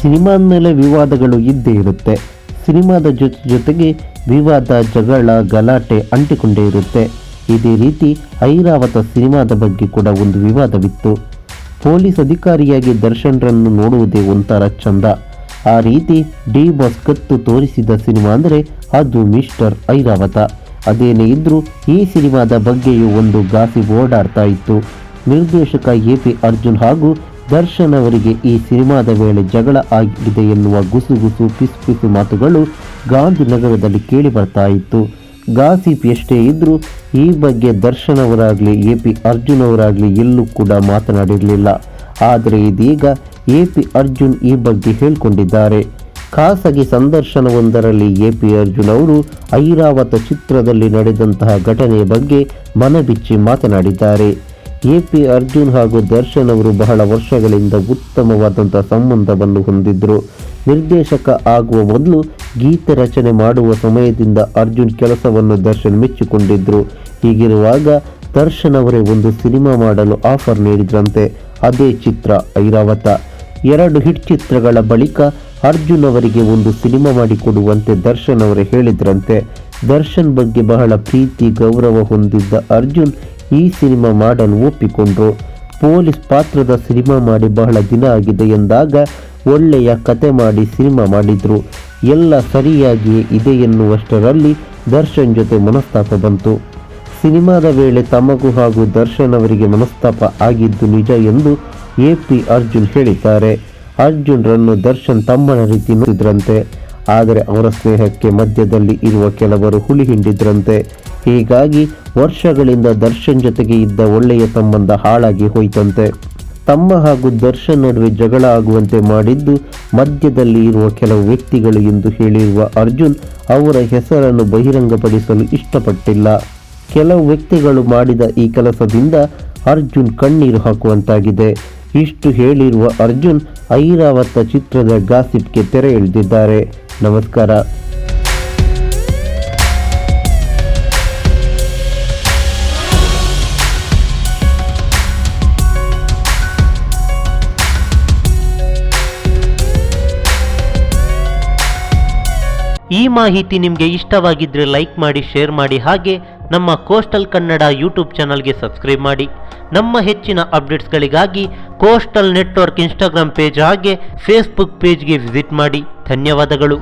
ಸಿನಿಮಾದ ಮೇಲೆ ವಿವಾದಗಳು ಇದ್ದೇ ಇರುತ್ತೆ. ಸಿನಿಮಾದ ಜೊತೆಗೆ ವಿವಾದ, ಜಗಳ, ಗಲಾಟೆ ಅಂಟಿಕೊಂಡೇ ಇರುತ್ತೆ. ಇದೇ ರೀತಿ ಐರಾವತ ಸಿನಿಮಾದ ಬಗ್ಗೆ ಕೂಡ ಒಂದು ವಿವಾದವಿತ್ತು. ಪೊಲೀಸ್ ಅಧಿಕಾರಿಯಾಗಿ ದರ್ಶನ್ರನ್ನು ನೋಡುವುದೇ ಒಂಥರ ಚಂದ. ಆ ರೀತಿ ಡಿ ಬಾಸ್ ಕತ್ತು ತೋರಿಸಿದ ಸಿನಿಮಾ ಅಂದರೆ ಅದು ಮಿಸ್ಟರ್ ಐರಾವತ. ಅದೇನೇ ಇದ್ರೂ ಈ ಸಿನಿಮಾದ ಬಗ್ಗೆಯೂ ಒಂದು ಗಾಸಿಪ್ ಓಡಾಡ್ತಾ ಇತ್ತು. ನಿರ್ದೇಶಕ ಎ.ಪಿ. ಅರ್ಜುನ್ ಹಾಗೂ ದರ್ಶನ್ ಅವರಿಗೆ ಈ ಸಿನಿಮಾದ ವೇಳೆ ಜಗಳ ಆಗಿದೆ ಎನ್ನುವ ಗುಸುಗುಸು ಪಿಸು ಮಾತುಗಳು ಗಾಂಧಿನಗರದಲ್ಲಿ ಕೇಳಿ ಬರ್ತಾ ಇತ್ತು. ಗಾಸಿಪ್ ಎಷ್ಟೇ ಇದ್ರೂ ಈ ಬಗ್ಗೆ ದರ್ಶನ್ ಅವರಾಗಲಿ ಎ.ಪಿ. ಅರ್ಜುನ್ ಅವರಾಗಲಿ ಎಲ್ಲೂ ಕೂಡ ಮಾತನಾಡಿರಲಿಲ್ಲ. ಆದರೆ ಇದೀಗ ಎ.ಪಿ. ಅರ್ಜುನ್ ಈ ಬಗ್ಗೆ ಹೇಳಿಕೊಂಡಿದ್ದಾರೆ. ಖಾಸಗಿ ಸಂದರ್ಶನವೊಂದರಲ್ಲಿ ಎ.ಪಿ. ಅರ್ಜುನ್ ಅವರು ಐರಾವತ ಚಿತ್ರದಲ್ಲಿ ನಡೆದಂತಹ ಘಟನೆಯ ಬಗ್ಗೆ ಮನಬಿಚ್ಚಿ ಮಾತನಾಡಿದ್ದಾರೆ. ಎ.ಪಿ. ಅರ್ಜುನ್ ಹಾಗೂ ದರ್ಶನ್ ಅವರು ಬಹಳ ವರ್ಷಗಳಿಂದ ಉತ್ತಮವಾದಂತಹ ಸಂಬಂಧವನ್ನು ಹೊಂದಿದ್ರು. ನಿರ್ದೇಶಕ ಆಗುವ ಮೊದಲು ಗೀತೆ ರಚನೆ ಮಾಡುವ ಸಮಯದಿಂದ ಅರ್ಜುನ್ ಕೆಲಸವನ್ನು ದರ್ಶನ್ ಮೆಚ್ಚಿಕೊಂಡಿದ್ರು. ಹೀಗಿರುವಾಗ ದರ್ಶನ್ ಅವರೇ ಒಂದು ಸಿನಿಮಾ ಮಾಡಲು ಆಫರ್ ನೀಡಿದ್ರಂತೆ. ಅದೇ ಚಿತ್ರ ಐರಾವತ. 2 ಹಿಟ್ ಚಿತ್ರಗಳ ಬಳಿಕ ಅರ್ಜುನ್ ಅವರಿಗೆ ಒಂದು ಸಿನಿಮಾ ಮಾಡಿಕೊಡುವಂತೆ ದರ್ಶನ್ ಅವರೇ ಹೇಳಿದ್ರಂತೆ. ದರ್ಶನ್ ಬಗ್ಗೆ ಬಹಳ ಪ್ರೀತಿ ಗೌರವ ಹೊಂದಿದ್ದ ಅರ್ಜುನ್ ಈ ಸಿನಿಮಾ ಮಾಡಲು ಒಪ್ಪಿಕೊಂಡ್ರು. ಪೊಲೀಸ್ ಪಾತ್ರದ ಸಿನಿಮಾ ಮಾಡಿ ಬಹಳ ದಿನ ಆಗಿದೆ ಎಂದಾಗ ಒಳ್ಳೆಯ ಕತೆ ಮಾಡಿ ಸಿನಿಮಾ ಮಾಡಿದ್ರು. ಎಲ್ಲ ಸರಿಯಾಗಿಯೇ ಇದೆ ಎನ್ನುವಷ್ಟರಲ್ಲಿ ದರ್ಶನ್ ಜೊತೆ ಮನಸ್ತಾಪ ಬಂತು. ಸಿನಿಮಾದ ವೇಳೆ ತಮಗೂ ಹಾಗೂ ದರ್ಶನ್ ಅವರಿಗೆ ಮನಸ್ತಾಪ ಆಗಿದ್ದು ನಿಜ ಎಂದು ಎ.ಪಿ. ಅರ್ಜುನ್ ಹೇಳಿದ್ದಾರೆ. ಅರ್ಜುನ್ರನ್ನು ದರ್ಶನ್ ತಮ್ಮನ ರೀತಿ ನೋಡಿದ್ರಂತೆ. ಆದರೆ ಅವರ ಸ್ನೇಹಕ್ಕೆ ಮಧ್ಯದಲ್ಲಿ ಇರುವ ಕೆಲವರು ಹುಳಿ ಹಿಂಡಿದ್ರಂತೆ. ಹೀಗಾಗಿ ವರ್ಷಗಳಿಂದ ದರ್ಶನ್ ಜೊತೆಗೆ ಇದ್ದ ಒಳ್ಳೆಯ ಸಂಬಂಧ ಹಾಳಾಗಿ ಹೋಯ್ತಂತೆ. ತಮ್ಮ ಹಾಗೂ ದರ್ಶನ್ ನಡುವೆ ಜಗಳ ಆಗುವಂತೆ ಮಾಡಿದ್ದು ಮಧ್ಯದಲ್ಲಿ ಇರುವ ಕೆಲವು ವ್ಯಕ್ತಿಗಳು ಎಂದು ಹೇಳಿರುವ ಅರ್ಜುನ್ ಅವರ ಹೆಸರನ್ನು ಬಹಿರಂಗಪಡಿಸಲು ಇಷ್ಟಪಟ್ಟಿಲ್ಲ. ಕೆಲವು ವ್ಯಕ್ತಿಗಳು ಮಾಡಿದ ಈ ಕೆಲಸದಿಂದ ಅರ್ಜುನ್ ಕಣ್ಣೀರು ಹಾಕುವಂತಾಗಿದೆ. ಇಷ್ಟು ಹೇಳಿರುವ ಅರ್ಜುನ್ ಐರಾವತ ಚಿತ್ರದ ಗಾಸಿಪ್ಗೆ ತೆರೆ ಎಳೆದಿದ್ದಾರೆ. ನಮಸ್ಕಾರ. ಈ ಮಾಹಿತಿ ನಿಮಗೆ ಇಷ್ಟವಾಗಿದ್ದರೆ ಲೈಕ್ ಮಾಡಿ, ಶೇರ್ ಮಾಡಿ, ಹಾಗೆ ನಮ್ಮ ಕೋಸ್ಟಲ್ ಕನ್ನಡ ಯೂಟ್ಯೂಬ್ ಚಾನಲ್ಗೆ ಸಬ್ಸ್ಕ್ರೈಬ್ ಮಾಡಿ. ನಮ್ಮ ಹೆಚ್ಚಿನ ಅಪ್ಡೇಟ್ಸ್ಗಳಿಗಾಗಿ ಕೋಸ್ಟಲ್ ನೆಟ್ವರ್ಕ್ ಇನ್ಸ್ಟಾಗ್ರಾಮ್ ಪೇಜ್ ಹಾಗೆ ಫೇಸ್ಬುಕ್ ಪೇಜ್ಗೆ ವಿಸಿಟ್ ಮಾಡಿ. ಧನ್ಯವಾದಗಳು.